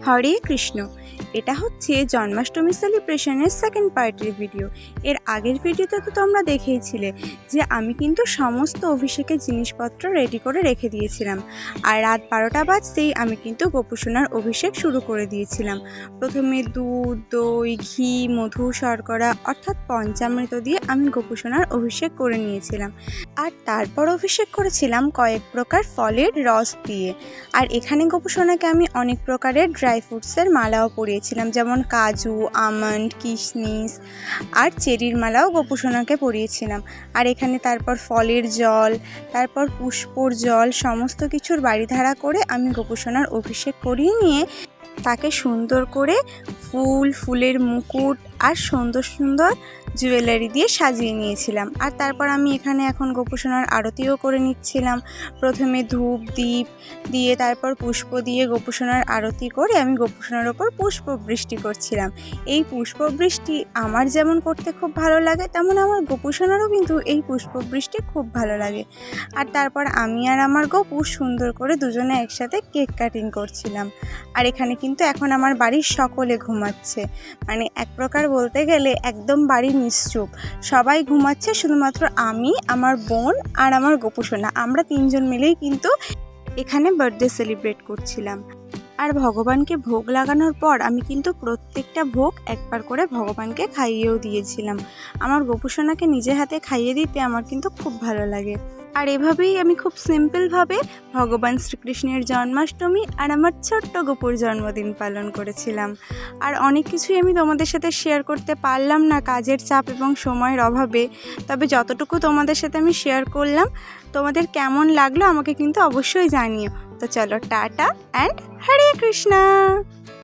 হরে কৃষ্ণ। এটা হচ্ছে জন্মাষ্টমী সেলিব্রেশনের সেকেন্ড পার্টের ভিডিও। এর আগের ভিডিওতে তো তোমরা দেখেইছিলে যে আমি কিন্তু সমস্ত অভিষেকের জিনিসপত্র রেডি করে রেখে দিয়েছিলাম, আর রাত 12টা বাজতেই আমি কিন্তু গোপুসোনার অভিষেক শুরু করে দিয়েছিলাম। প্রথমে দুধ, দই, ঘি, মধু, শর্করা অর্থাৎ পঞ্চামৃত দিয়ে আমি গোপুসোনার অভিষেক করে নিয়েছিলাম, আর তারপর অভিষেক করেছিলাম কয়েক প্রকার ফলের রস দিয়ে। আর এখানে গোপুসোনাকে আমি অনেক প্রকারের ড্রাই ফ্রুটসের মালাও পরিয়েছিলাম, যেমন কাজু, আমন্ড, কিশমিশ আর চেরির মালাও গোপুসোনাকে পরিয়েছিলাম। আর এখানে তারপর ফলের জল, তারপর পুষ্পর জল, সমস্ত কিছুর বাড়িধারা করে আমি গোপুসোনার অভিষেক করিয়ে নিয়ে তাকে সুন্দর করে ফুলের মুকুট আর সুন্দর সুন্দর জুয়েলারি দিয়ে সাজিয়ে নিয়েছিলাম। আর তারপর আমি এখানে এখন গোপুসোনার আরতিও করে নিচ্ছিলাম। প্রথমে ধূপ দ্বীপ দিয়ে, তারপর পুষ্প দিয়ে গোপুসোনার আরতি করে আমি গোপুসোনার ওপর পুষ্পবৃষ্টি করছিলাম। এই পুষ্পবৃষ্টি আমার যেমন করতে খুব ভালো লাগে, তেমন আমার গোপুসোনারও কিন্তু এই পুষ্পবৃষ্টি খুব ভালো লাগে। আর তারপর আমি আর আমার গপু সুন্দর করে দুজনে একসাথে কেক কাটিং করছিলাম। আর এখানে কিন্তু এখন আমার বাড়ির সকলে ঘুমাচ্ছে, মানে এক প্রকার বলতে গেলে একদম বাড়ি নিশ্চুপ, সবাই ঘুমাচ্ছে, শুধুমাত্র আমি, আমার বোন আর আমার গোপুসোনা, আমরা তিনজন মিলেই কিন্তু এখানে বার্থডে সেলিব্রেট করছিলাম। আর ভগবানকে ভোগ লাগানোর পর আমি কিন্তু প্রত্যেকটা ভোগ একবার করে ভগবানকে খাইয়েও দিয়েছিলাম। আমার গোপুসোনাকে নিজে হাতে খাইয়ে দিতে আমার কিন্তু খুব ভালো লাগে। আর এভাবেই আমি খুব সিম্পলভাবে ভগবান শ্রীকৃষ্ণের জন্মাষ্টমী আর আমার ছোট্ট গোপুর জন্মদিন পালন করেছিলাম। আর অনেক কিছুই আমি তোমাদের সাথে শেয়ার করতে পারলাম না কাজের চাপ এবং সময়ের অভাবে, তবে যতটুকু তোমাদের সাথে আমি শেয়ার করলাম, তোমাদের কেমন লাগলো আমাকে কিন্তু অবশ্যই জানিও। তো চলো, টাটা অ্যান্ড হরে কৃষ্ণা।